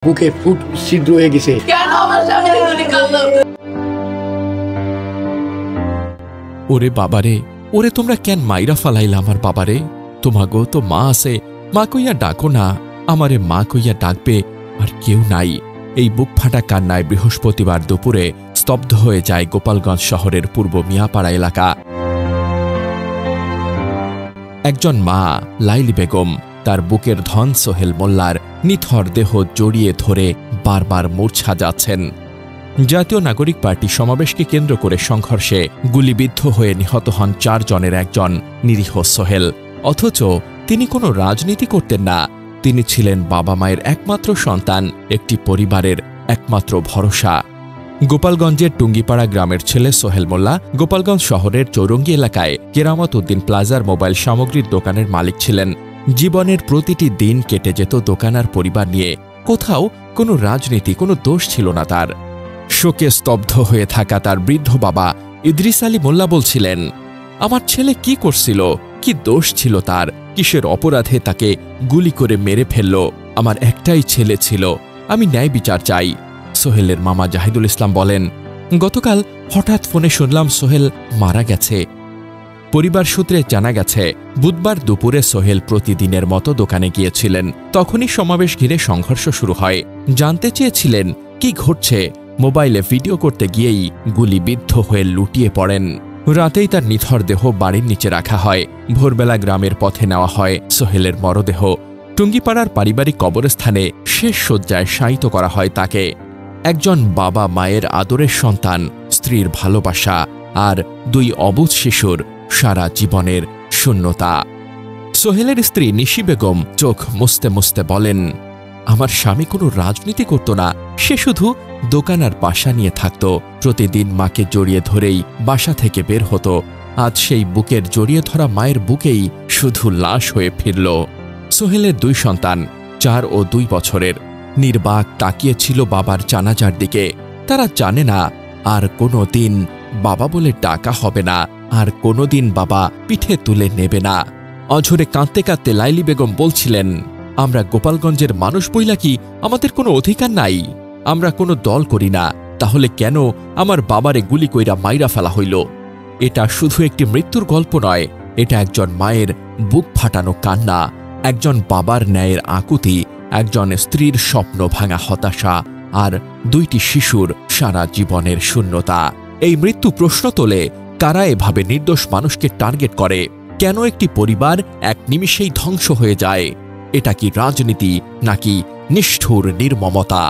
বুকে ফুট ছিদ্র হয়ে গেছে। ওরে বাবারে, ওরে তোমরা কেন মাইরা ফালাইলা আমার বাবারে? তোমাগো তো মা আছে, মা কইয়া ডাকো না। আমারে মা কইয়া ডাকবে আর কেউ নাই। এই বুক ফাটা কান্নায় বৃহস্পতিবার দুপুরে স্তব্ধ হয়ে যায় গোপালগঞ্জ শহরের পূর্ব মিয়াপাড়া এলাকা। একজন মা লাইলি বেগম তার বুকের ধন সোহেল মোল্লার নিথর দেহ জড়িয়ে ধরে বারবার মূর্ছা যাচ্ছেন। জাতীয় নাগরিক পার্টি সমাবেশকে কেন্দ্র করে সংঘর্ষে গুলিবিদ্ধ হয়ে নিহত হন 4 জনের একজন নিরীহ সোহেল। অথচ তিনি কোনো রাজনীতি করতেন না। তিনি ছিলেন বাবা মায়ের একমাত্র সন্তান, একটি পরিবারের একমাত্র ভরসা। গোপালগঞ্জের টুঙ্গিপাড়া গ্রামের ছেলে সোহেল মোল্লা গোপালগঞ্জ শহরের চৌরঙ্গি এলাকায় কেরামত উদ্দিন প্লাজার মোবাইল সামগ্রীর দোকানের মালিক ছিলেন। জীবনের প্রতিটি দিন কেটে যেত দোকান আর পরিবার নিয়ে। কোথাও কোনো রাজনীতি, কোনো দোষ ছিল না তার। শোকে স্তব্ধ হয়ে থাকা তার বৃদ্ধ বাবা ইদ্রিস আলী মোল্লা বলছিলেন, আমার ছেলে কি করছিল, কি দোষ ছিল তার, কিসের অপরাধে তাকে গুলি করে মেরে ফেলল? আমার একটাই ছেলে ছিল, আমি ন্যায় বিচার চাই। সোহেলের মামা জাহিদুল ইসলাম বলেন, গতকাল হঠাৎ ফোনে শুনলাম সোহেল মারা গেছে। পরিবার সূত্রে জানা গেছে বুধবার দুপুরে সোহেল প্রতিদিনের মতো দোকানে গিয়েছিলেন। তখনই সমাবেশ ঘিরে সংঘর্ষ শুরু হয়। জানতে চেয়েছিলেন কি ঘটছে, মোবাইলে ভিডিও করতে গিয়েই গুলিবিদ্ধ হয়ে লুটিয়ে পড়েন। রাতেই তার নিথর দেহ বাড়ির নিচে রাখা হয়। ভোরবেলা গ্রামের পথে নেওয়া হয় সোহেলের মরদেহ। টুঙ্গিপাড়ার পারিবারিক কবরস্থানে শেষ শয্যায় শায়িত করা হয় তাকে। একজন বাবা মায়ের আদরের সন্তান, স্ত্রীর ভালোবাসা আর 2 অবুঝ শিশুর সারা জীবনের শূন্যতা। সোহেলের স্ত্রী নিশি বেগম চোখ মুছতে মুছতে বলেন, আমার স্বামী কোনো রাজনীতি করত না, সে শুধু দোকান আর বাসা নিয়ে থাকত। প্রতিদিন মাকে জড়িয়ে ধরেই বাসা থেকে বের হতো। আজ সেই বুকের জড়িয়ে ধরা মায়ের বুকেই শুধু লাশ হয়ে ফিরল। সোহেলের 2 সন্তান, 4 ও 2 বছরের, নির্বাক তাকিয়েছিল বাবার জানাজার দিকে। তারা জানে না আর কোনো দিন বাবা বলে ডাকা হবে না, আর কোনোদিন বাবা পিঠে তুলে নেবে না। অঝরে কাঁদতে কাঁদতে লাইলি বেগম বলছিলেন, আমরা গোপালগঞ্জের মানুষ বইলা কি আমাদের কোনো অধিকার নাই? আমরা কোনো দল করি না, তাহলে কেন আমার বাবারে গুলি কইরা মাইরা ফেলা হইল? এটা শুধু একটি মৃত্যুর গল্প নয়, এটা একজন মায়ের বুক ফাটানো কান্না, একজন বাবার ন্যায়ের আকুতি, একজন স্ত্রীর স্বপ্ন ভাঙা হতাশা, আর 2টি শিশুর সারা জীবনের শূন্যতা। এই মৃত্যু প্রশ্ন তোলে, কারা এভাবে নির্দোষ মানুষকে টার্গেট করে? কেন একটি পরিবার এক নিমিষেই ধ্বংস হয়ে যায়? এটা কি রাজনীতি নাকি নিষ্ঠুর নির্মমতা?